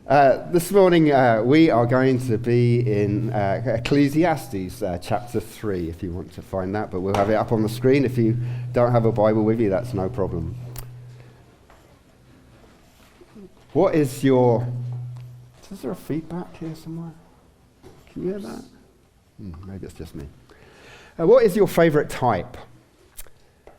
This morning we are going to be in Ecclesiastes chapter 3, if you want to find that, but we'll have it up on the screen. If you don't have a Bible with you, that's no problem. What is your... Is there a feedback here somewhere? Can you hear that? Maybe it's just me. What is your favourite type?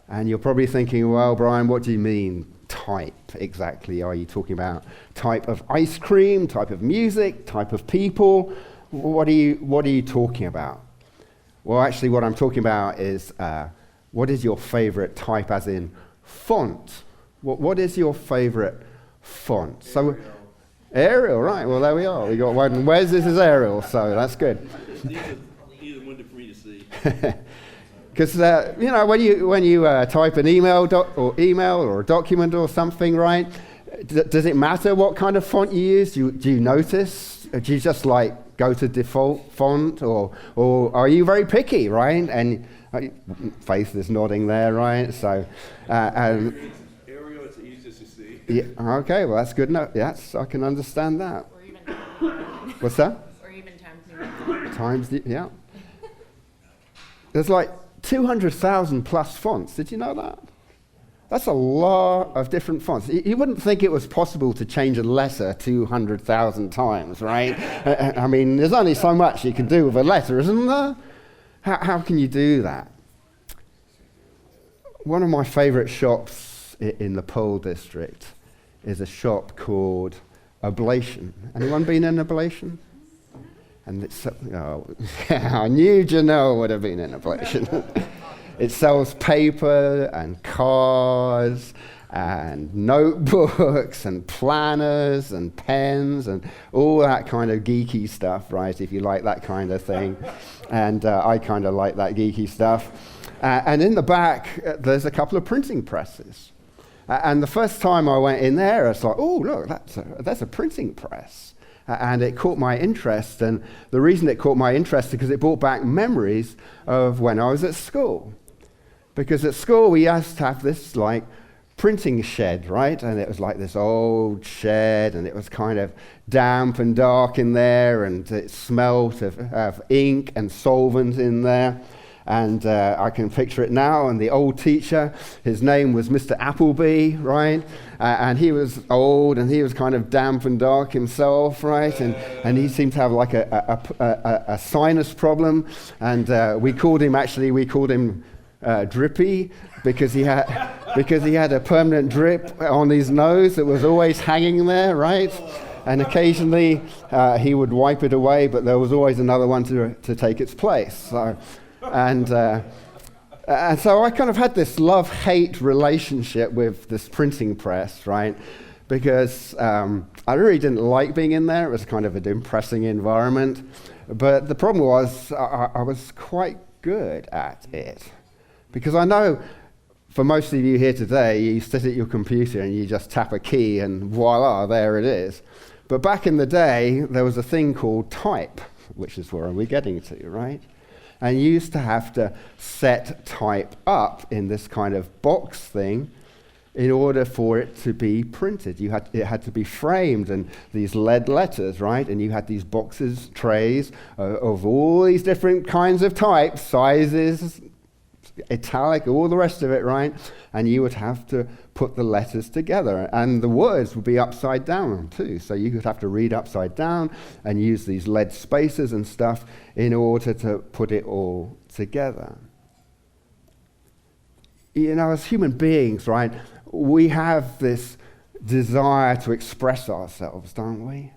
And you're probably thinking, well, Brian, what do you mean type exactly? Are you talking about type of ice cream, type of music, type of people? What are you talking about? Well, actually, what I'm talking about is what is your favourite type, as in font? What is your favourite font? So, Arial, right? Well, there we are. We got one. Wes is Arial, so that's good. Either one for me to see. Because when you type an email or a document or something, right? Does it matter what kind of font you use? Do you notice? Do you just go to default font, or are you very picky, right? And Faith is nodding there, right? So, Arial, it's the easiest to see. Yeah. Okay. Well, that's good enough. Yes, I can understand that. Or even What's that? Or even Times New Roman. Yeah. There's 200,000 plus fonts. Did you know that? That's a lot of different fonts. You wouldn't think it was possible to change a letter 200,000 times, right? I mean, there's only so much you can do with a letter, isn't there? How can you do that? One of my favourite shops in the Pearl district is a shop called Ablation. Anyone been in Ablation? And I knew Janelle would have been in Ablation. It sells paper and cards and notebooks and planners and pens and all that kind of geeky stuff, right, if you like that kind of thing. And I kind of like that geeky stuff. And in the back, there's a couple of printing presses. And the first time I went in there, I was like, oh, look, that's a printing press. And it caught my interest, and the reason it caught my interest is because it brought back memories of when I was at school. Because at school we used to have this printing shed, right? And it was this old shed, and it was kind of damp and dark in there, and it smelled of ink and solvent in there. And I can picture it now, and the old teacher, his name was Mr. Appleby, right? And he was old, and he was kind of damp and dark himself, right? And he seemed to have a sinus problem, and we called him Drippy, because he had a permanent drip on his nose that was always hanging there, right? And occasionally he would wipe it away, but there was always another one to take its place. So. And so I kind of had this love-hate relationship with this printing press, right? Because I really didn't like being in there. It was kind of a depressing environment. But the problem was I was quite good at it. Because I know for most of you here today, you sit at your computer and you just tap a key and voila, there it is. But back in the day, there was a thing called type, which is where we're getting to, right? And you used to have to set type up in this kind of box thing in order for it to be printed. It had to be framed, and these lead letters, right? And you had these boxes, trays of all these different kinds of types, sizes, italic, all the rest of it, right? And you would have to put the letters together, and the words would be upside down too, so you would have to read upside down and use these lead spacers and stuff in order to put it all together. As human beings, right, we have this desire to express ourselves, don't we?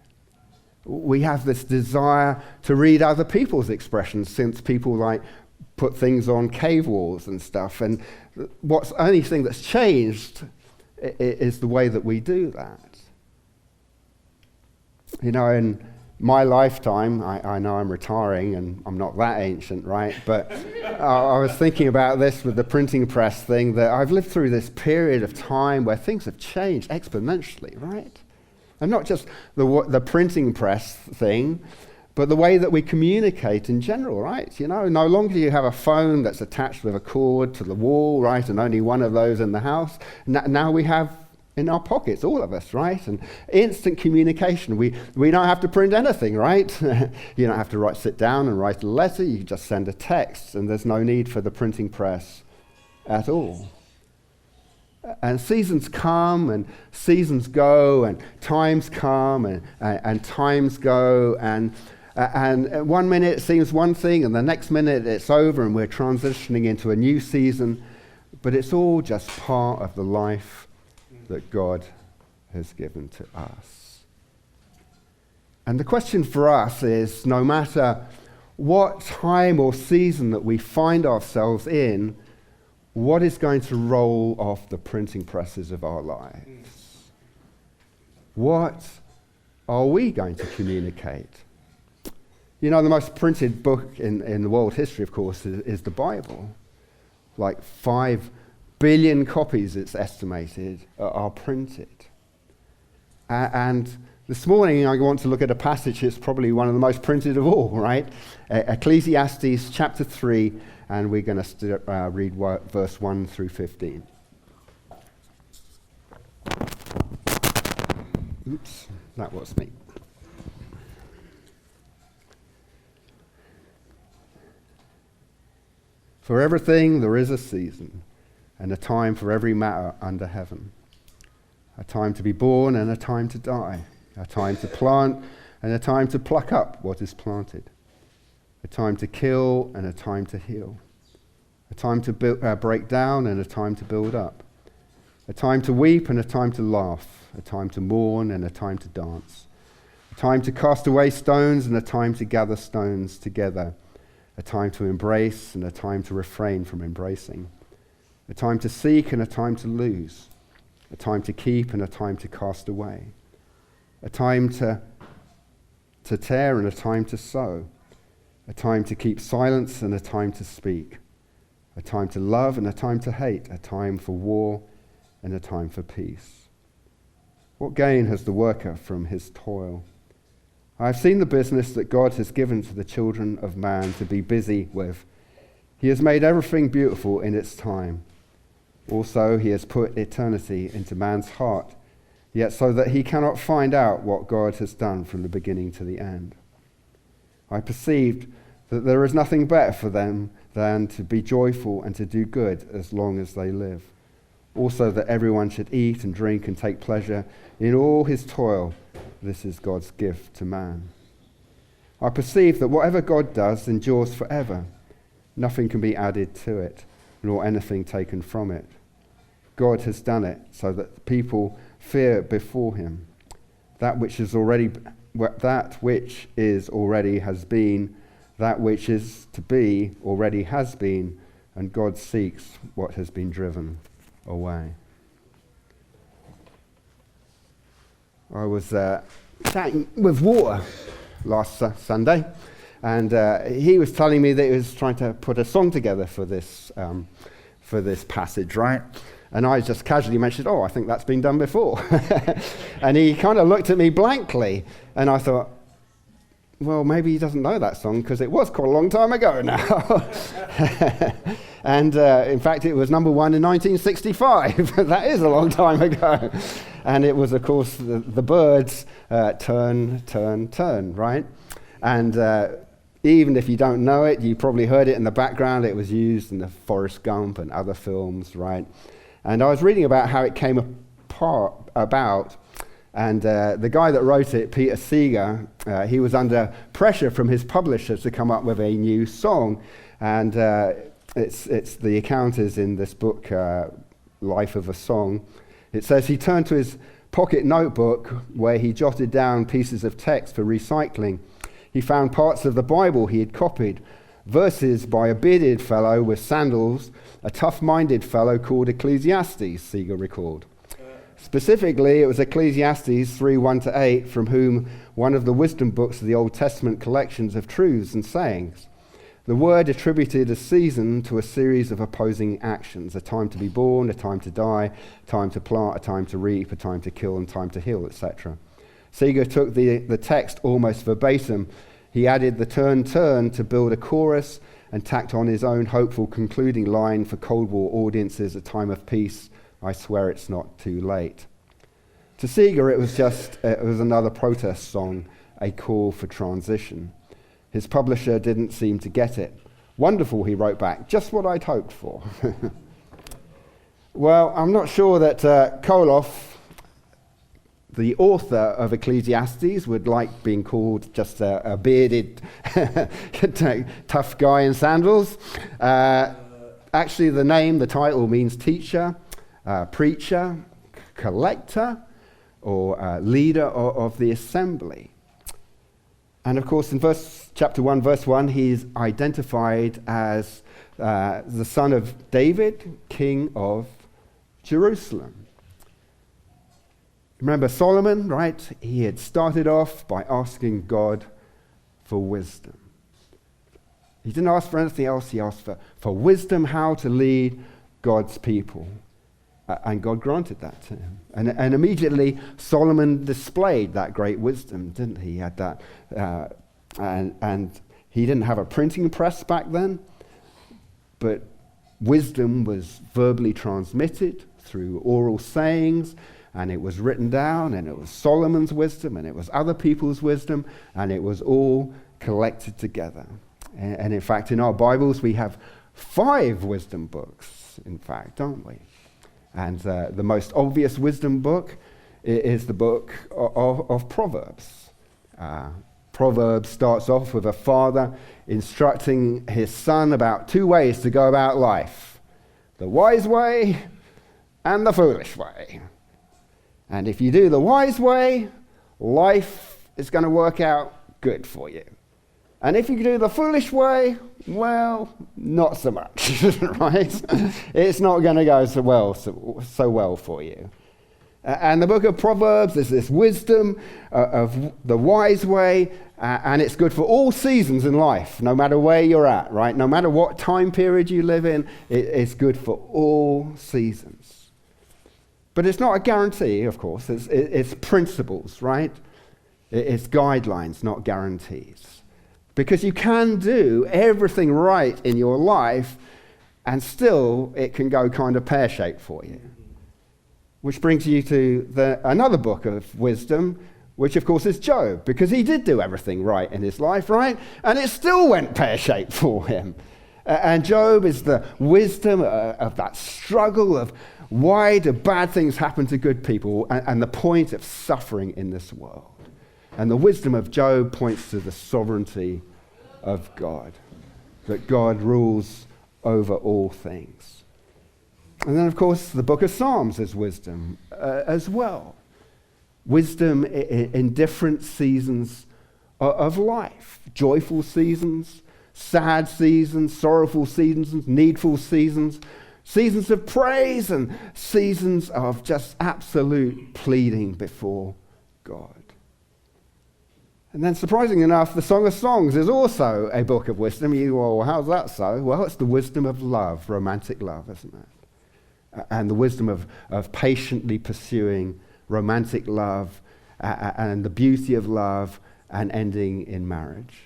We have this desire to read other people's expressions, since people put things on cave walls and stuff, and what's only thing that's changed is the way that we do that. In my lifetime, I know I'm retiring and I'm not that ancient, right? But I was thinking about this with the printing press thing, that I've lived through this period of time where things have changed exponentially, right? And not just the printing press thing, but the way that we communicate in general, right? No longer do you have a phone that's attached with a cord to the wall, right? And only one of those in the house. Now we have in our pockets, all of us, right? And instant communication. We don't have to print anything, right? You don't have to sit down and write a letter. You can just send a text, and there's no need for the printing press at all. And seasons come and seasons go, and times come and times go, and 1 minute it seems one thing, and the next minute it's over, and we're transitioning into a new season. But it's all just part of the life that God has given to us. And the question for us is, no matter what time or season that we find ourselves in, what is going to roll off the printing presses of our lives? What are we going to communicate? You know, the most printed book in the world history, of course, is the Bible. Like 5 billion copies, it's estimated, are printed. And this morning I want to look at a passage that's probably one of the most printed of all, right? Ecclesiastes chapter 3, and we're going to read verse 1 through 15. Oops, that was me. For everything there is a season, and a time for every matter under heaven. A time to be born and a time to die. A time to plant and a time to pluck up what is planted. A time to kill and a time to heal. A time to break down and a time to build up. A time to weep and a time to laugh. A time to mourn and a time to dance. A time to cast away stones and a time to gather stones together. A time to embrace and a time to refrain from embracing. A time to seek and a time to lose. A time to keep and a time to cast away. A time to tear and a time to sow. A time to keep silence and a time to speak. A time to love and a time to hate. A time for war and a time for peace. What gain has the worker from his toil? I have seen the business that God has given to the children of man to be busy with. He has made everything beautiful in its time. Also, he has put eternity into man's heart, yet so that he cannot find out what God has done from the beginning to the end. I perceived that there is nothing better for them than to be joyful and to do good as long as they live. Also, that everyone should eat and drink and take pleasure in all his toil. This is God's gift to man. I perceive that whatever God does endures forever. Nothing can be added to it, nor anything taken from it. God has done it so that the people fear before him. That which is already has been, that which is to be already has been, and God seeks what has been driven away. I was chatting with Water last Sunday, and he was telling me that he was trying to put a song together for this passage, right? And I just casually mentioned, I think that's been done before. And he kind of looked at me blankly, and I thought, well, maybe he doesn't know that song because it was quite a long time ago now. And in fact, it was number 1 in 1965. That is a long time ago. And it was, of course, the Byrds, Turn, Turn, Turn, right? And even if you don't know it, you probably heard it in the background. It was used in the Forrest Gump and other films, right? And I was reading about how it came about. And the guy that wrote it, Peter Seeger, he was under pressure from his publisher to come up with a new song. And it's the account is in this book, Life of a Song. It says he turned to his pocket notebook where he jotted down pieces of text for recycling. He found parts of the Bible he had copied, verses by a bearded fellow with sandals, a tough-minded fellow called Ecclesiastes, Seeger recalled. Specifically, it was Ecclesiastes 3:1-8, from whom one of the wisdom books of the Old Testament collections of truths and sayings. The word attributed a season to a series of opposing actions, a time to be born, a time to die, a time to plant, a time to reap, a time to kill, and time to heal, etc. Seeger took the text almost verbatim. He added the turn, turn to build a chorus and tacked on his own hopeful concluding line for Cold War audiences, a time of peace. I swear it's not too late. To Seeger, it was another protest song, a call for transition. His publisher didn't seem to get it. Wonderful, he wrote back, just what I'd hoped for. Well, I'm not sure that Koloff, the author of Ecclesiastes, would like being called just a bearded, tough guy in sandals. Actually, the title means teacher, preacher, collector, or leader of the assembly. And of course, in chapter 1, verse 1, he's identified as the son of David, king of Jerusalem. Remember Solomon, right? He had started off by asking God for wisdom. He didn't ask for anything else. He asked for wisdom how to lead God's people. And God granted that to him. And immediately Solomon displayed that great wisdom, didn't he? He had that, and he didn't have a printing press back then, but wisdom was verbally transmitted through oral sayings, and it was written down, and it was Solomon's wisdom, and it was other people's wisdom, and it was all collected together. And in fact, in our Bibles, we have 5 wisdom books, in fact, don't we? And the most obvious wisdom book is the book of Proverbs. Proverbs starts off with a father instructing his son about 2 ways to go about life: the wise way and the foolish way. And if you do the wise way, life is going to work out good for you. And if you do the foolish way, well, not so much, right? It's not going to go so well for you. And the book of Proverbs is this wisdom of the wise way, and it's good for all seasons in life, no matter where you're at, right? No matter what time period you live in, it's good for all seasons. But it's not a guarantee, of course. It's principles, right? It's guidelines, not guarantees. Because you can do everything right in your life, and still it can go kind of pear-shaped for you. Which brings you to another book of wisdom, which of course is Job, because he did do everything right in his life, right? And it still went pear-shaped for him. And Job is the wisdom of that struggle of why do bad things happen to good people, and the point of suffering in this world. And the wisdom of Job points to the sovereignty of God, that God rules over all things. And then, of course, the book of Psalms is wisdom as well. Wisdom in different seasons of life. Joyful seasons, sad seasons, sorrowful seasons, needful seasons, seasons of praise and seasons of just absolute pleading before God. And then, surprisingly enough, the Song of Songs is also a book of wisdom. Well, how's that so? Well, it's the wisdom of love, romantic love, isn't it? And the wisdom of patiently pursuing romantic love and the beauty of love and ending in marriage.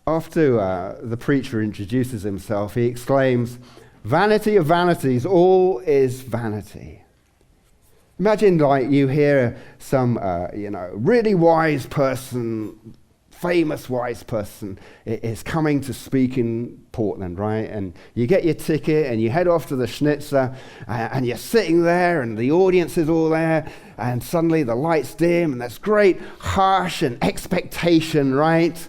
After the preacher introduces himself, he exclaims, "Vanity of vanities, all is vanity." Imagine like you hear some, really wise person, famous wise person is coming to speak in Portland, right? And you get your ticket and you head off to the Schnitzer and you're sitting there and the audience is all there and suddenly the lights dim and there's great hush and expectation, right?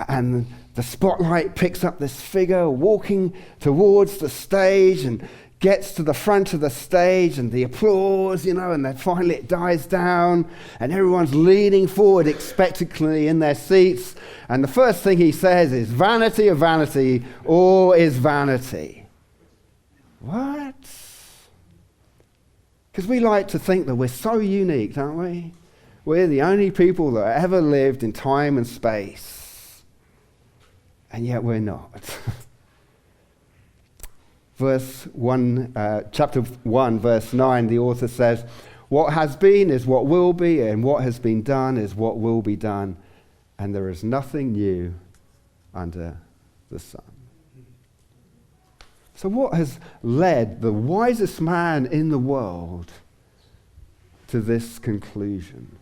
And the spotlight picks up this figure walking towards the stage and gets to the front of the stage and the applause, and then finally it dies down and everyone's leaning forward expectantly in their seats. And the first thing he says is, "Vanity of vanity, all is vanity." What? Because we like to think that we're so unique, don't we? We're the only people that ever lived in time and space. And yet we're not. Chapter 1, verse 9, the author says, "What has been is what will be, and what has been done is what will be done, and there is nothing new under the sun." So what has led the wisest man in the world to this conclusion?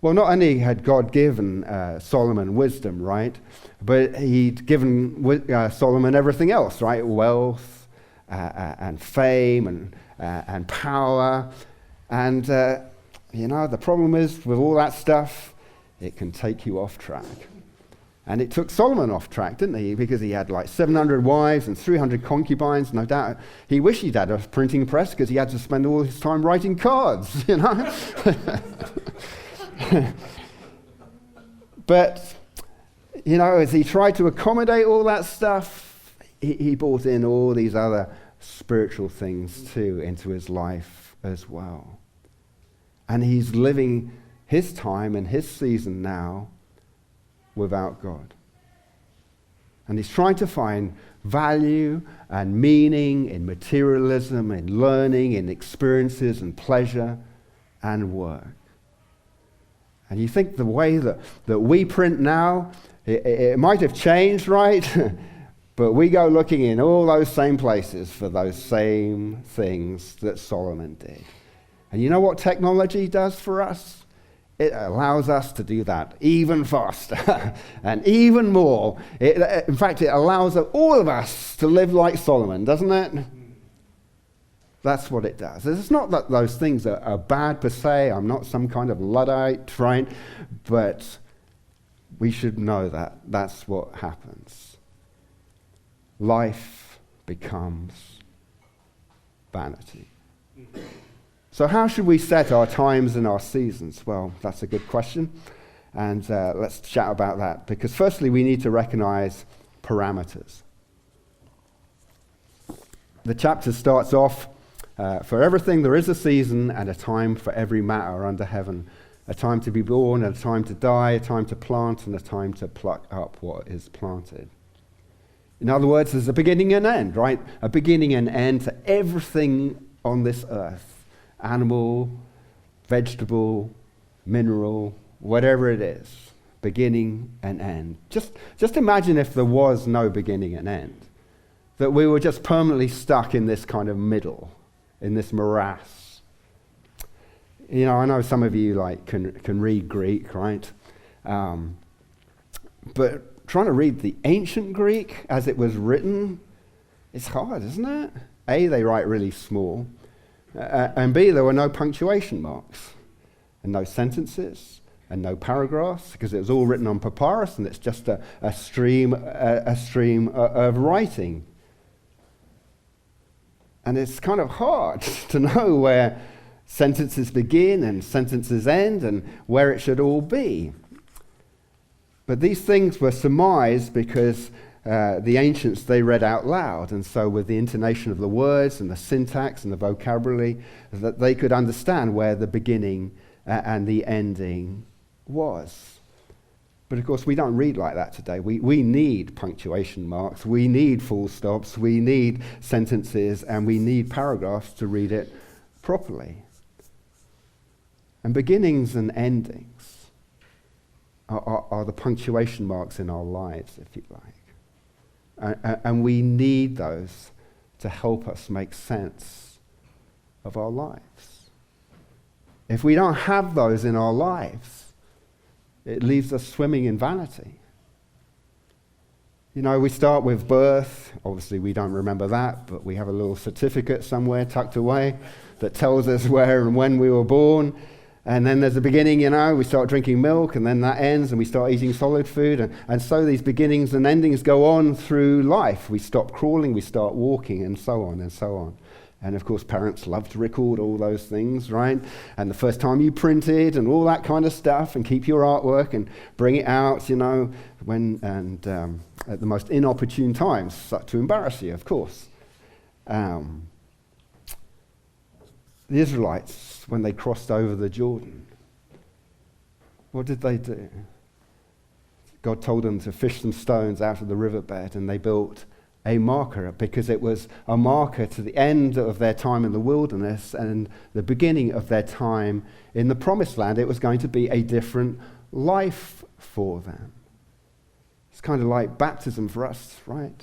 Well, not only had God given Solomon wisdom, right, but he'd given Solomon everything else, right? Wealth and fame and power. And, the problem is with all that stuff, it can take you off track. And it took Solomon off track, didn't he? Because he had like 700 wives and 300 concubines. No doubt he wished he'd had a printing press because he had to spend all his time writing cards, But, as he tried to accommodate all that stuff, he brought in all these other spiritual things too into his life as well. And he's living his time and his season now without God. And he's trying to find value and meaning in materialism, in learning, in experiences and pleasure and work. And you think the way that we print now, it might have changed, right? But we go looking in all those same places for those same things that Solomon did. And you know what technology does for us? It allows us to do that even faster and even more. In fact, it allows all of us to live like Solomon, doesn't it? That's what it does. It's not that those things are bad per se. I'm not some kind of Luddite, right? But we should know that that's what happens. Life becomes vanity. So how should we set our times and our seasons? Well, that's a good question. And let's chat about that. Because firstly, we need to recognize parameters. The chapter starts off, for everything there is a season and a time for every matter under heaven. A time to be born, and a time to die, a time to plant, and a time to pluck up what is planted. In other words, there's a beginning and end, right? A beginning and end to everything on this earth. Animal, vegetable, mineral, whatever it is. Beginning and end. Just imagine if there was no beginning and end. That we were just permanently stuck in this kind of middle, in this morass. I know some of you can read Greek, right? But trying to read the ancient Greek as it was written, it's hard, isn't it? A, they write really small. And B, there were no punctuation marks and no sentences and no paragraphs because it was all written on papyrus and it's just a stream of writing. And it's kind of hard to know where sentences begin and sentences end and where it should all be. But these things were surmised because the ancients, they read out loud, and so with the intonation of the words and the syntax and the vocabulary, that they could understand where the beginning and the ending was. But of course, we don't read like that today. We need punctuation marks, we need full stops, we need sentences, and we need paragraphs to read it properly. And beginnings and endings are the punctuation marks in our lives, if you like. And we need those to help us make sense of our lives. If we don't have those in our lives, it leaves us swimming in vanity. We start with birth. Obviously, we don't remember that, but we have a little certificate somewhere tucked away that tells us where and when we were born. And then there's a beginning, we start drinking milk, and then that ends, and we start eating solid food. And so these beginnings and endings go on through life. We stop crawling, we start walking, and so on and so on. And of course, parents love to record all those things, right? And the first time you printed, and all that kind of stuff, and keep your artwork, and bring it out, at the most inopportune times, to embarrass you, of course. The Israelites, when they crossed over the Jordan, what did they do? God told them to fish some stones out of the riverbed, and they built a marker because it was a marker to the end of their time in the wilderness and the beginning of their time in the promised land. It was going to be a different life for them. It's kind of like baptism for us, right?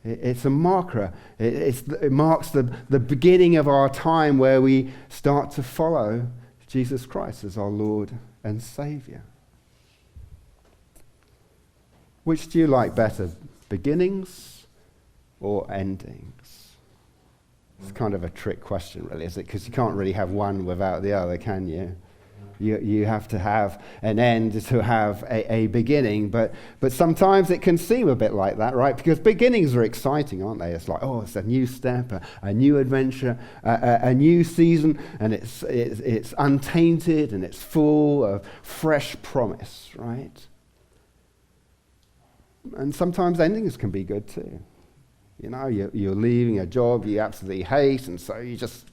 It's a marker. It marks the beginning of our time where we start to follow Jesus Christ as our Lord and Saviour. Which do you like better, beginnings or endings? It's kind of a trick question, really, is it? Because you can't really have one without the other, can you? You have to have an end to have a beginning, but sometimes it can seem a bit like that, right? Because beginnings are exciting, aren't they? It's like, oh, it's a new step, a new adventure, a new season, and it's untainted and it's full of fresh promise, right? And sometimes endings can be good too. You know, you're leaving a job you absolutely hate, and so you just,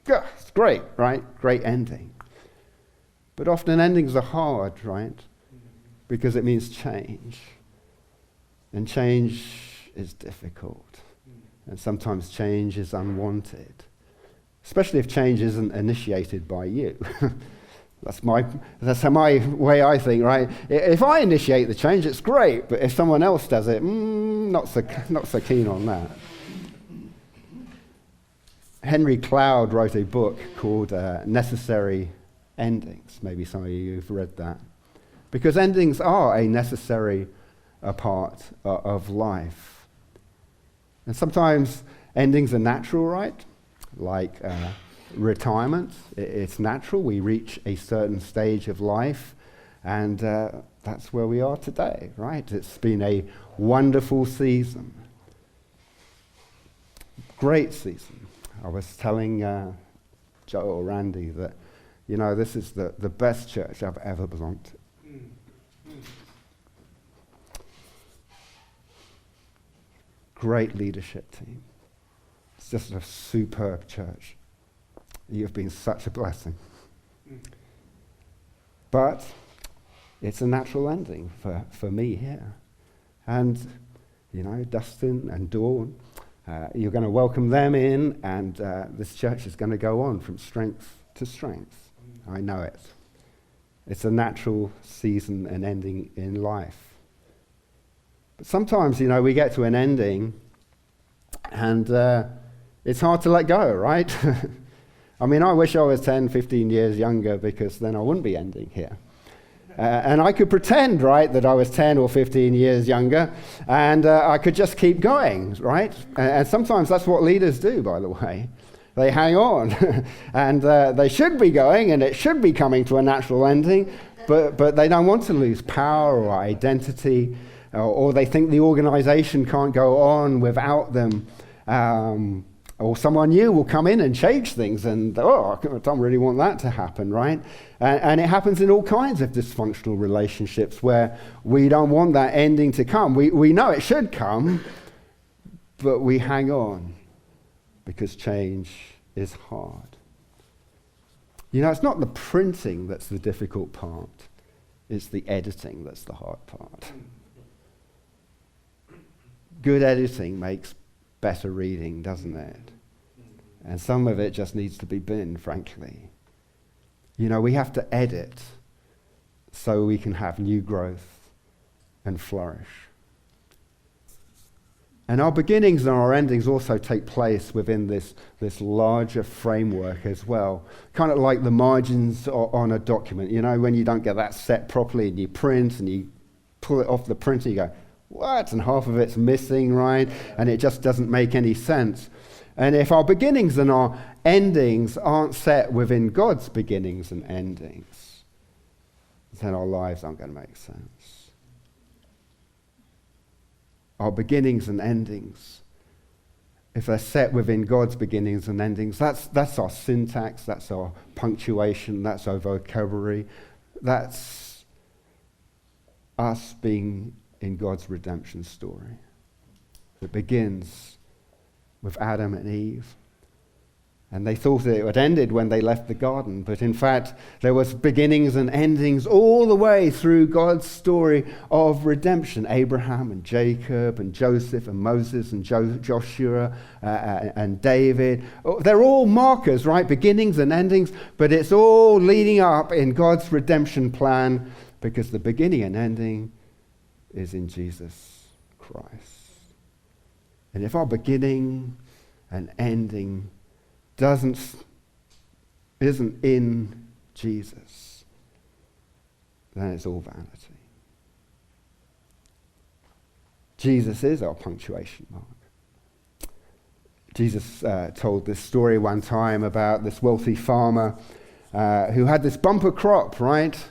it's great, right? Great ending. But often endings are hard, right? Because it means change. And change is difficult. And sometimes change is unwanted. Especially if change isn't initiated by you. That's my way I think, right? If I initiate the change, it's great. But if someone else does it, not so keen on that. Henry Cloud wrote a book called Necessary Endings. Maybe some of you have read that. Because endings are a necessary part of life. And sometimes endings are natural, right? Like retirement. It's natural. We reach a certain stage of life, and that's where we are today, right? It's been a wonderful season. Great season. I was telling Joe or Randy that, you know, this is the best church I've ever belonged to. Great leadership team. It's just a superb church. You've been such a blessing. But it's a natural ending for me here. And, you know, Dustin and Dawn, you're going to welcome them in, and this church is going to go on from strength to strength. I know it. It's a natural season and ending in life. But sometimes, you know, we get to an ending and it's hard to let go, right? I mean, I wish I was 10, 15 years younger, because then I wouldn't be ending here. And I could pretend, right, that I was 10 or 15 years younger, and I could just keep going, right? And sometimes that's what leaders do, by the way. They hang on, and they should be going, and it should be coming to a natural ending, but they don't want to lose power or identity, or they think the organization can't go on without them, or someone new will come in and change things, and I don't really want that to happen, right? And it happens in all kinds of dysfunctional relationships where we don't want that ending to come. We know it should come, but we hang on because change is hard. You know, it's not the printing that's the difficult part. It's the editing that's the hard part. Good editing makes better reading, doesn't it? And some of it just needs to be binned, frankly. You know, we have to edit so we can have new growth and flourish. And our beginnings and our endings also take place within this larger framework as well. Kind of like the margins on a document. You know, when you don't get that set properly and you print and you pull it off the printer, you go, what? And half of it's missing, right? And it just doesn't make any sense. And if our beginnings and our endings aren't set within God's beginnings and endings, then our lives aren't going to make sense. Our beginnings and endings, if they're set within God's beginnings and endings, that's our syntax, that's our punctuation, that's our vocabulary, that's us being in God's redemption story. It begins with Adam and Eve. And they thought it had ended when they left the garden, but in fact, there was beginnings and endings all the way through God's story of redemption. Abraham and Jacob and Joseph and Moses and Joshua and David. They're all markers, right? Beginnings and endings, but it's all leading up in God's redemption plan, because the beginning and ending is in Jesus Christ. And if our beginning and ending isn't in Jesus, then it's all vanity. Jesus is our punctuation mark. Jesus told this story one time about this wealthy farmer who had this bumper crop, right?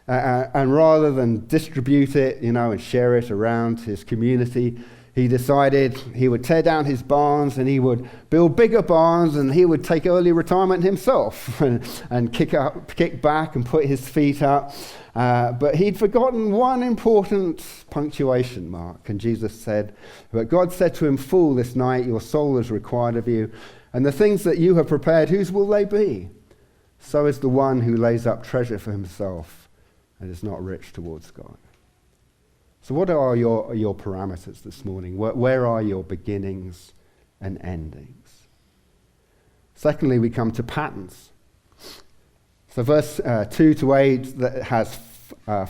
And rather than distribute it, and share it around his community, he decided he would tear down his barns and he would build bigger barns and he would take early retirement himself and kick back and put his feet up. But he'd forgotten one important punctuation mark. And Jesus said, "But God said to him, 'Fool, this night your soul is required of you. And the things that you have prepared, whose will they be? So is the one who lays up treasure for himself and is not rich towards God.'" So what are your parameters this morning? Where are your beginnings and endings? Secondly, we come to patterns. So verse 2 to 8 that has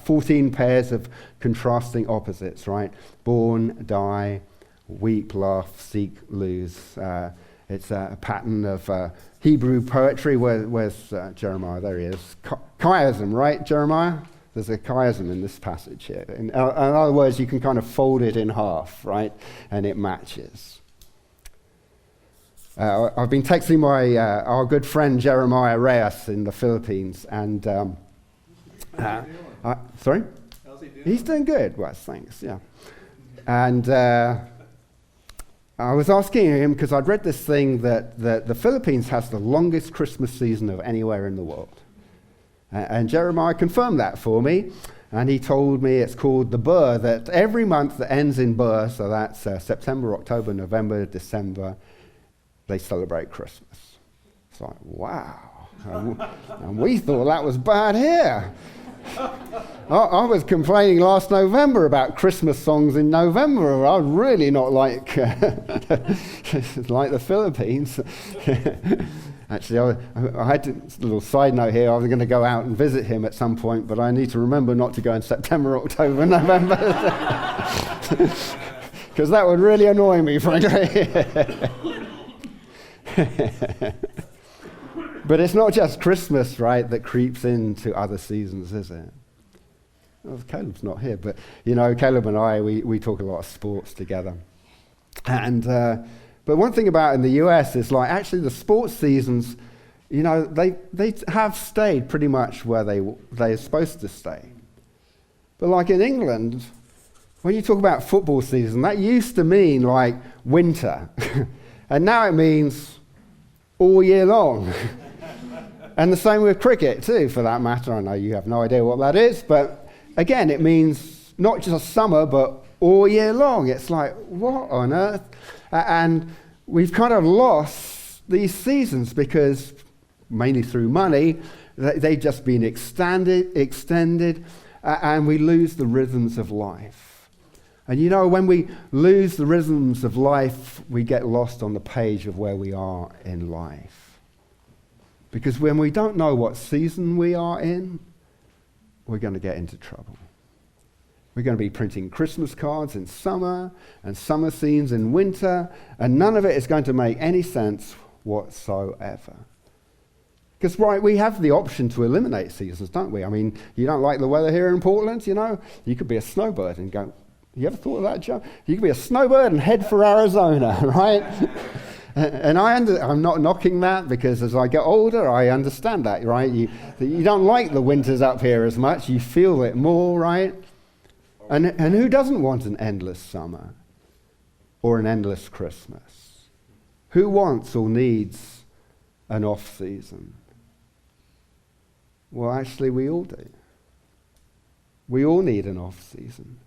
14 pairs of contrasting opposites, right? Born, die, weep, laugh, seek, lose. It's a pattern of Hebrew poetry. Where's Jeremiah? There he is. Chiasm, right, Jeremiah? There's a chiasm in this passage here. In other words, you can kind of fold it in half, right? And it matches. I've been texting our good friend Jeremiah Reyes in the Philippines, and sorry? How's he doing? He's doing good, Wes, thanks, yeah. And I was asking him, because I'd read this thing that the Philippines has the longest Christmas season of anywhere in the world. And Jeremiah confirmed that for me, and he told me it's called the Ber, that every month that ends in Ber, so that's September, October, November, December, they celebrate Christmas. It's like, wow. And we thought that was bad here. I was complaining last November about Christmas songs in November. I would really not like like the Philippines. Actually, I had a little side note here. I was going to go out and visit him at some point, but I need to remember not to go in September, October, November. Because that would really annoy me, frankly. But it's not just Christmas, right, that creeps into other seasons, is it? Well, Caleb's not here, but, Caleb and I, we talk a lot of sports together. And but one thing about in the US is, like, actually the sports seasons, they have stayed pretty much where they're supposed to stay. But like in England, when you talk about football season, that used to mean like winter. And now it means all year long. And the same with cricket too, for that matter. I know you have no idea what that is, but again, it means not just summer, but all year long. It's like, what on earth? And we've kind of lost these seasons because, mainly through money, they've just been extended, and we lose the rhythms of life. And when we lose the rhythms of life, we get lost on the page of where we are in life. Because when we don't know what season we are in, we're going to get into trouble. We're going to be printing Christmas cards in summer and summer scenes in winter, and none of it is going to make any sense whatsoever. Because, right, we have the option to eliminate seasons, don't we? I mean, you don't like the weather here in Portland, You could be a snowbird and go, you ever thought of that, Joe? You could be a snowbird and head for Arizona, right? And I'm not knocking that, because as I get older, I understand that, right? You don't like the winters up here as much. You feel it more, right? And who doesn't want an endless summer or an endless Christmas? Who wants or needs an off season? Well, actually, we all do. We all need an off season,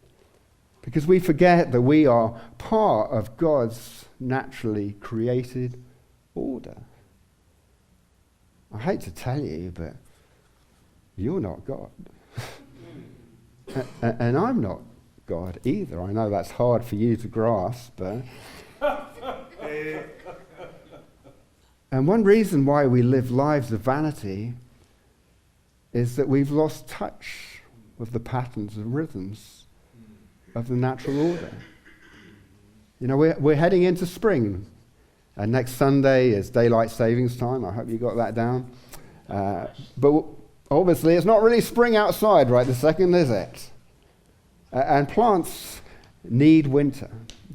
because we forget that we are part of God's naturally created order. I hate to tell you, but you're not God. And I'm not God either. I know that's hard for you to grasp, but... And one reason why we live lives of vanity is that we've lost touch with the patterns and rhythms of the natural order. You know, we're heading into spring. And next Sunday is daylight savings time. I hope you got that down. But obviously, it's not really spring outside right this second, is it? And plants need winter.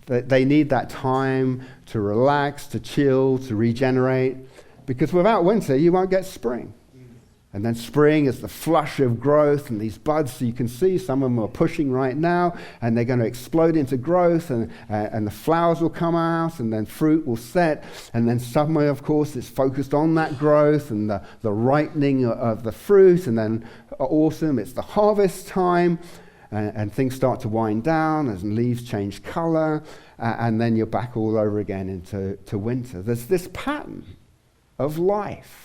They need that time to relax, to chill, to regenerate. Because without winter, you won't get spring. And then spring is the flush of growth and these buds, so you can see some of them are pushing right now, and they're going to explode into growth, and the flowers will come out, and then fruit will set. And then summer, of course, is focused on that growth and the ripening of the fruit. And then autumn, it's the harvest time, and things start to wind down as leaves change color, and then you're back all over again into winter. There's this pattern of life.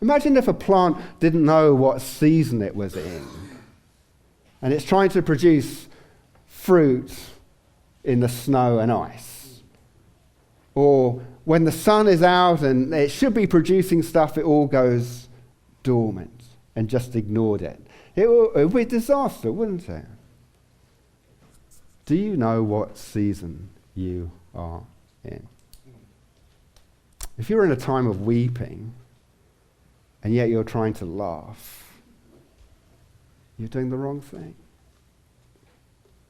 Imagine if a plant didn't know what season it was in, and it's trying to produce fruit in the snow and ice. Or when the sun is out and it should be producing stuff, it all goes dormant and just ignored it. It would be a disaster, wouldn't it? Do you know what season you are in? If you're in a time of weeping, and yet you're trying to laugh, you're doing the wrong thing.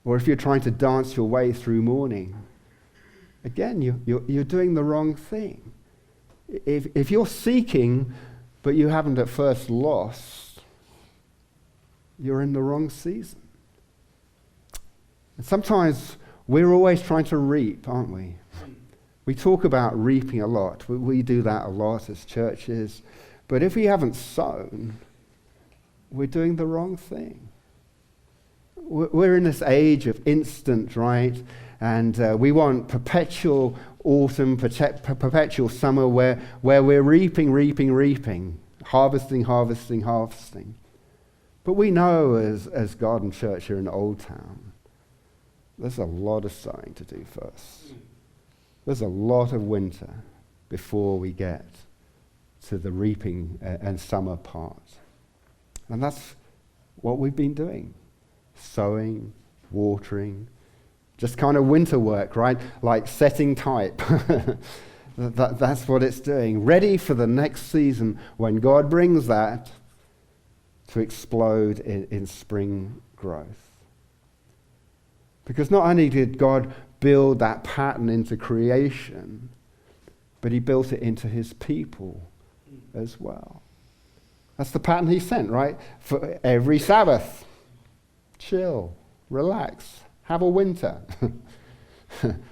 Or if you're trying to dance your way through mourning, again, you're doing the wrong thing. If you're seeking, but you haven't at first lost, you're in the wrong season. And sometimes we're always trying to reap, aren't we? We talk about reaping a lot. We do that a lot as churches. But if we haven't sown, we're doing the wrong thing. We're in this age of instant, right? And we want perpetual autumn, perpetual summer where we're reaping, harvesting. But we know as Garden Church here in Old Town, there's a lot of sowing to do first. There's a lot of winter before we get to the reaping and summer part. And that's what we've been doing. Sowing, watering, just kind of winter work, right? Like setting type. That's what it's doing. Ready for the next season when God brings that to explode in spring growth. Because not only did God build that pattern into creation, but he built it into his people as well. That's the pattern he sent, right? For every Sabbath. Chill, relax, have a winter,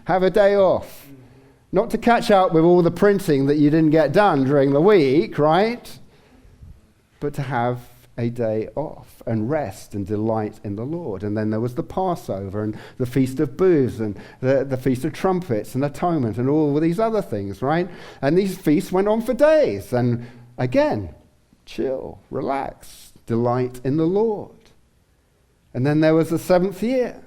have a day off. Not to catch up with all the printing that you didn't get done during the week, right? But to have a day off and rest and delight in the Lord. And then there was the Passover and the Feast of Booths and the Feast of Trumpets and Atonement and all of these other things, right? And these feasts went on for days. And again, chill, relax, delight in the Lord. And then there was the seventh year.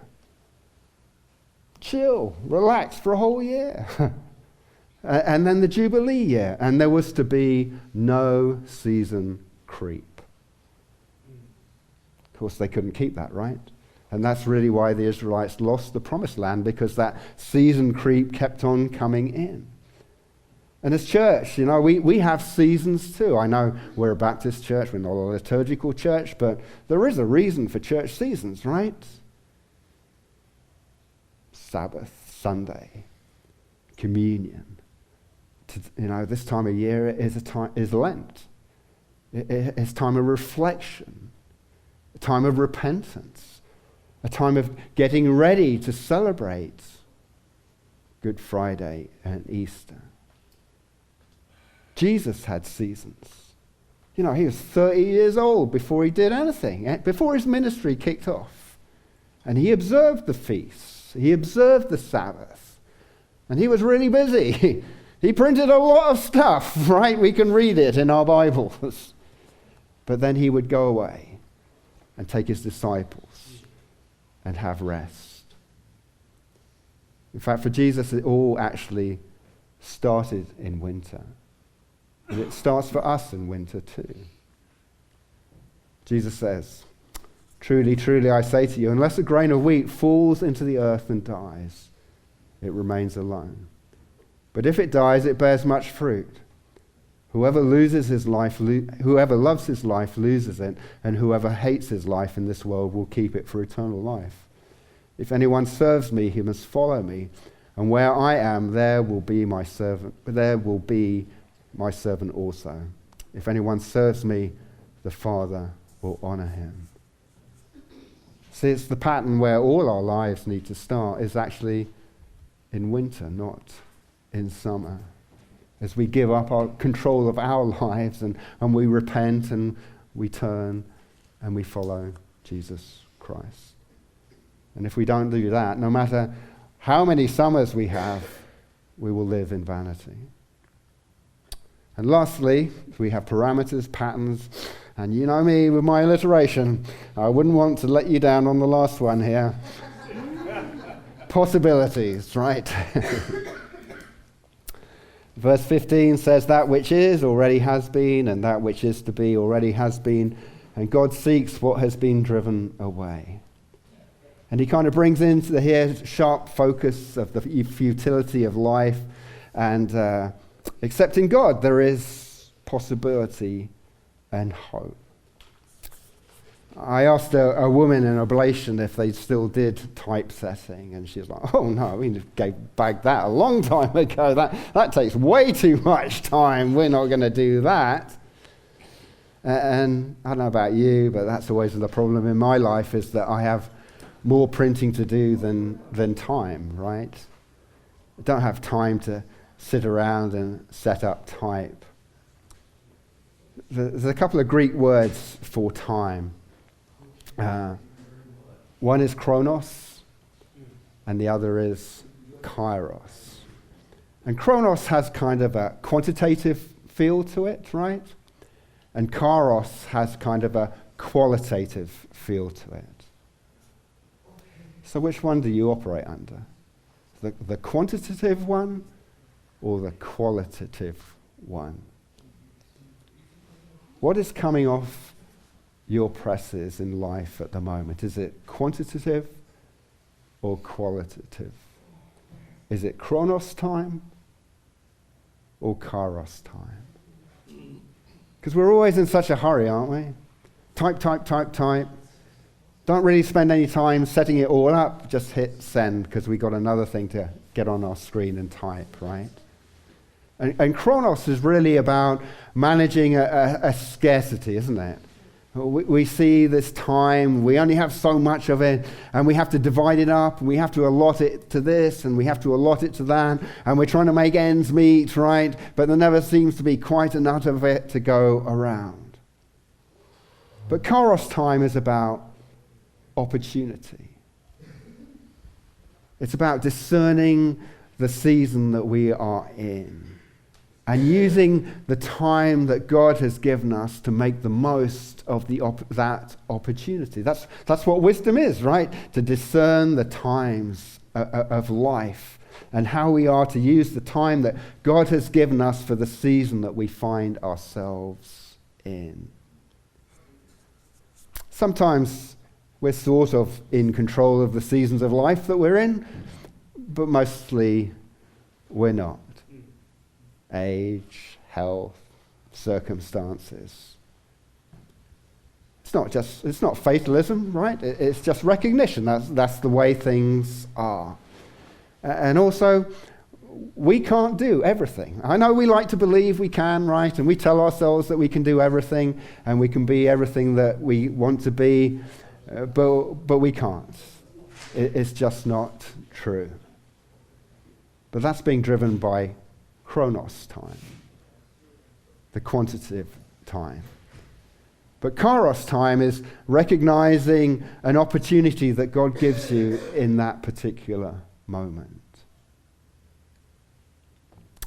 Chill, relax for a whole year. And then the Jubilee year. And there was to be no season creep. Of course, they couldn't keep that, right? And that's really why the Israelites lost the promised land, because that season creep kept on coming in. And as church, you know, we have seasons too. I know we're a Baptist church, we're not a liturgical church, but there is a reason for church seasons, right? Sabbath, Sunday, communion. This time of year is Lent. It's time of reflection, a time of repentance, a time of getting ready to celebrate Good Friday and Easter. Jesus had seasons. He was 30 years old before he did anything, before his ministry kicked off. And he observed the feasts. He observed the Sabbath. And he was really busy. He printed a lot of stuff, right? We can read it in our Bibles. But then he would go away and take his disciples and have rest. In fact, for Jesus, it all actually started in winter. And it starts for us in winter too. Jesus says, "Truly, truly, I say to you, unless a grain of wheat falls into the earth and dies, it remains alone. But if it dies, it bears much fruit. Whoever loves his life loses it, and whoever hates his life in this world will keep it for eternal life. If anyone serves me, he must follow me, and where I am, there will be my servant also. If anyone serves me, the Father will honor him. See, it's the pattern where all our lives need to start is actually in winter, not in summer. As we give up our control of our lives and we repent and we turn and we follow Jesus Christ. And if we don't do that, no matter how many summers we have, we will live in vanity. And lastly, we have parameters, patterns, and you know me with my alliteration. I wouldn't want to let you down on the last one here. Possibilities, right? Verse 15 says, that which is already has been, and that which is to be already has been, and God seeks what has been driven away. And he kind of brings into the here sharp focus of the futility of life, and except in God there is possibility and hope. I asked a woman in Oblation if they still did typesetting, and she was like, oh no, we bagged that a long time ago. That takes way too much time. We're not going to do that. And I don't know about you, but that's always the problem in my life, is that I have more printing to do than time, right? I don't have time to sit around and set up type. There's a couple of Greek words for time. One is chronos, and the other is kairos. And chronos has kind of a quantitative feel to it, right? And kairos has kind of a qualitative feel to it. So which one do you operate under? The quantitative one or the qualitative one? What is coming off your presses in life at the moment? Is it quantitative or qualitative? Is it chronos time or kairos time? Because we're always in such a hurry, aren't we? Type. Don't really spend any time setting it all up. Just hit send because we got another thing to get on our screen and type, right? And chronos is really about managing a scarcity, isn't it? We see this time, we only have so much of it, and we have to divide it up, and we have to allot it to this, and we have to allot it to that, and we're trying to make ends meet, right? But there never seems to be quite enough of it to go around. But Kairos time is about opportunity. It's about discerning the season that we are in and using the time that God has given us to make the most of that opportunity. That's what wisdom is, right? To discern the times of life and how we are to use the time that God has given us for the season that we find ourselves in. Sometimes we're sort of in control of the seasons of life that we're in, but mostly we're not. Age, health, circumstances. It's not fatalism, right? It's just recognition. That's the way things are. And also, we can't do everything. I know we like to believe we can, right? And we tell ourselves that we can do everything and we can be everything that we want to be, but we can't. It's just not true. But that's being driven by chronos time, the quantitative time. But kairos time is recognizing an opportunity that God gives you in that particular moment.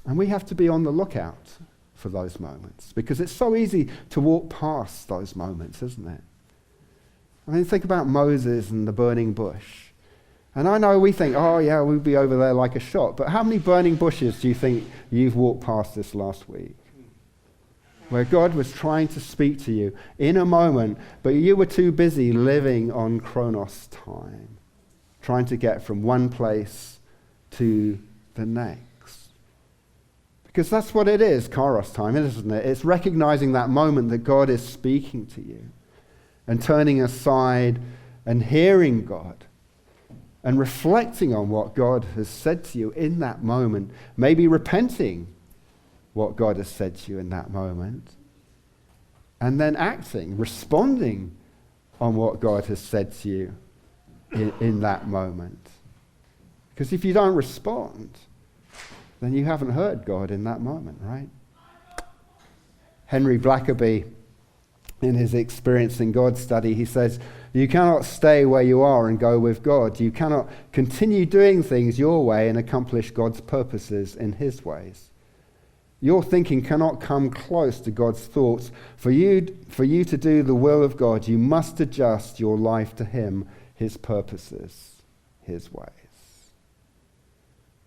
And we have to be on the lookout for those moments because it's so easy to walk past those moments, isn't it? I mean, think about Moses and the burning bush. And I know we think, oh yeah, we'll be over there like a shot. But how many burning bushes do you think you've walked past this last week? Where God was trying to speak to you in a moment, but you were too busy living on chronos time, trying to get from one place to the next. Because that's what it is, Kairos time, isn't it? It's recognizing that moment that God is speaking to you and turning aside and hearing God and reflecting on what God has said to you in that moment, maybe repenting what God has said to you in that moment, and then acting, responding on what God has said to you in that moment. Because if you don't respond, then you haven't heard God in that moment, right? Henry Blackaby, in his Experiencing God study, he says, you cannot stay where you are and go with God. You cannot continue doing things your way and accomplish God's purposes in his ways. Your thinking cannot come close to God's thoughts. For you to do the will of God, you must adjust your life to him, his purposes, his ways.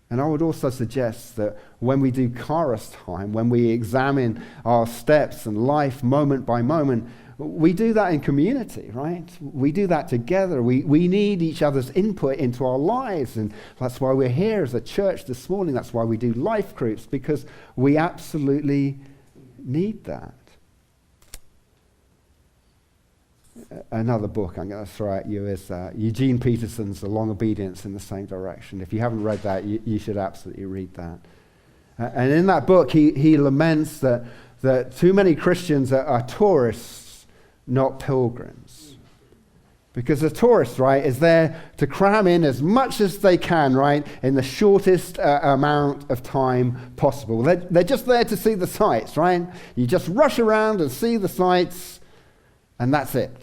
And I would also suggest that when we do Kairos time, when we examine our steps and life moment by moment, we do that in community, right? We do that together. We need each other's input into our lives, and that's why we're here as a church this morning. That's why we do life groups, because we absolutely need that. Another book I'm going to throw at you is Eugene Peterson's The Long Obedience in the Same Direction. If you haven't read that, you should absolutely read that. And in that book, he laments that too many Christians are tourists, not pilgrims. Because a tourist, right, is there to cram in as much as they can, right, in the shortest amount of time possible. They're just there to see the sights, right? You just rush around and see the sights, and that's it.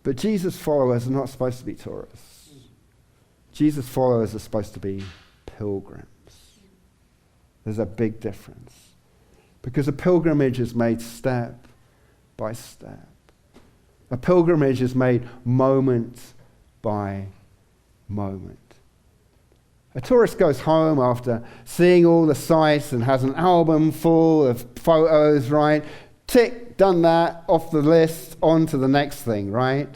But Jesus' followers are not supposed to be tourists. Jesus' followers are supposed to be pilgrims. There's a big difference. Because a pilgrimage is made step by step. A pilgrimage is made moment by moment. A tourist goes home after seeing all the sights and has an album full of photos, right? Tick, done that, off the list, on to the next thing, right?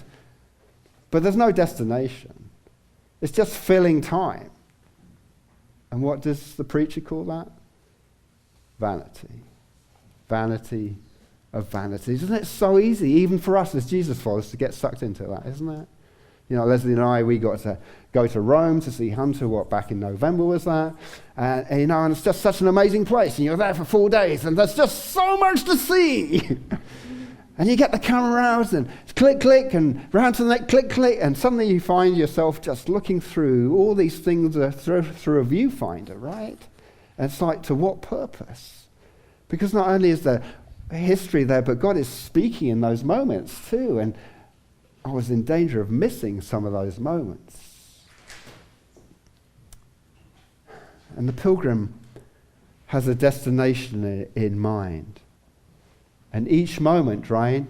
But there's no destination. It's just filling time. And what does the preacher call that? Vanity. Vanity of vanities. Isn't it so easy, even for us as Jesus followers, to get sucked into that, isn't it? You know, Leslie and I, we got to go to Rome to see Hunter, back in November was that? And you know, and it's just such an amazing place, and you're there for 4 days, and there's just so much to see. And you get the camera out, and click, click, and round to the next, click, click, and suddenly you find yourself just looking through all these things through a viewfinder, right? And it's like, to what purpose? Because not only is there history there, but God is speaking in those moments too, and I was in danger of missing some of those moments. And the pilgrim has a destination in mind. And each moment, right,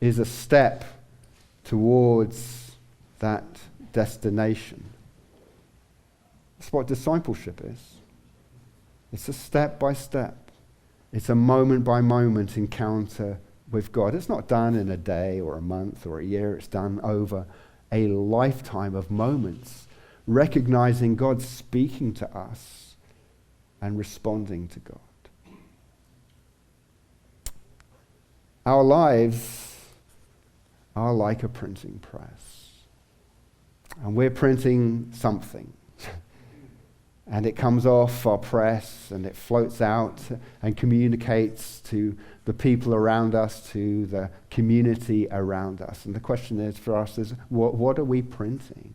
is a step towards that destination. That's what discipleship is. It's a step by step. It's a moment by moment encounter with God. It's not done in a day or a month or a year. It's done over a lifetime of moments, recognizing God speaking to us and responding to God. Our lives are like a printing press. And we're printing something. And it comes off our press and it floats out and communicates to the people around us, to the community around us. And the question is for us is, what are we printing?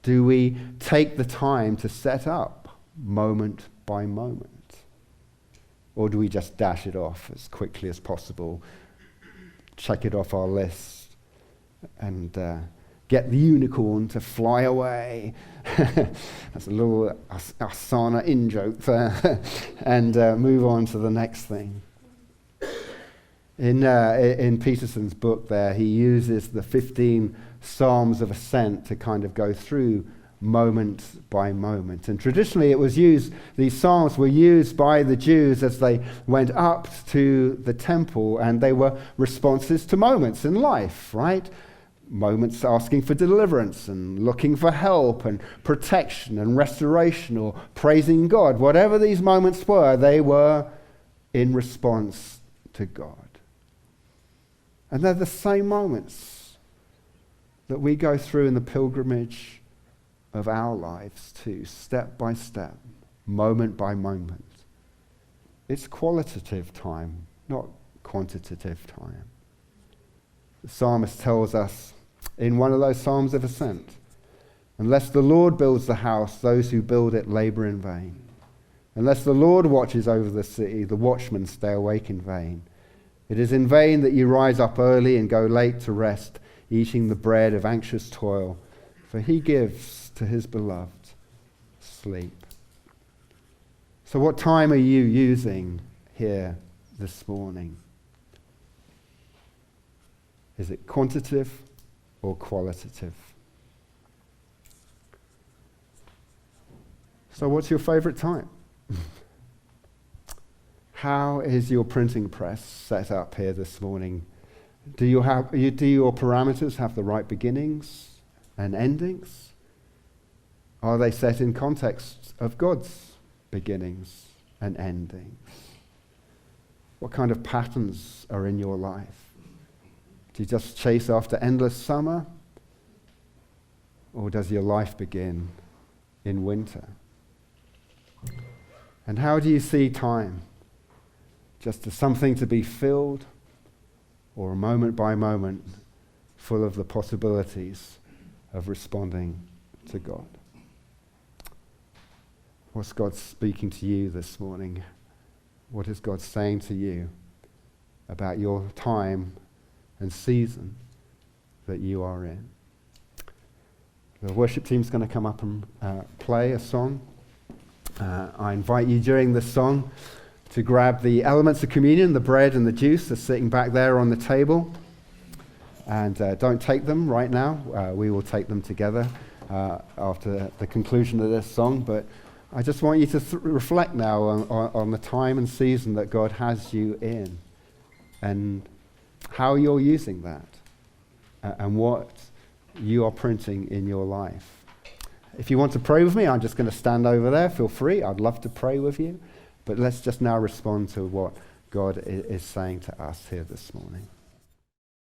Do we take the time to set up moment by moment? Or do we just dash it off as quickly as possible, check it off our list, and get the unicorn to fly away? That's a little Asana in-joke there. And move on to the next thing. In Peterson's book there, he uses the 15 Psalms of Ascent to kind of go through moment by moment. And traditionally it was used, these psalms were used by the Jews as they went up to the temple, and they were responses to moments in life, right? moments asking for deliverance and looking for help and protection and restoration or praising God. Whatever these moments were, they were in response to God. And they're the same moments that we go through in the pilgrimage of our lives too, step by step, moment by moment. It's qualitative time, not quantitative time. The psalmist tells us in one of those Psalms of Ascent, unless the Lord builds the house, those who build it labor in vain. Unless the Lord watches over the city, the watchmen stay awake in vain. It is in vain that you rise up early and go late to rest, eating the bread of anxious toil, for he gives to his beloved sleep. So what time are you using here this morning? Is it quantitative or qualitative? So what's your favorite time? How is your printing press set up here this morning? Do your parameters have the right beginnings and endings? Are they set in context of God's beginnings and endings? What kind of patterns are in your life? Do you just chase after endless summer? Or does your life begin in winter? And how do you see time? Just as something to be filled, or a moment by moment full of the possibilities of responding to God? What's God speaking to you this morning? What is God saying to you about your time and season that you are in? The worship team's going to come up and play a song. I invite you during this song to grab the elements of communion, the bread and the juice that's sitting back there on the table. And don't take them right now. We will take them together after the conclusion of this song. But I just want you to reflect now on the time and season that God has you in, and how you're using that, and what you are printing in your life. If you want to pray with me, I'm just going to stand over there. Feel free. I'd love to pray with you. But let's just now respond to what God is saying to us here this morning.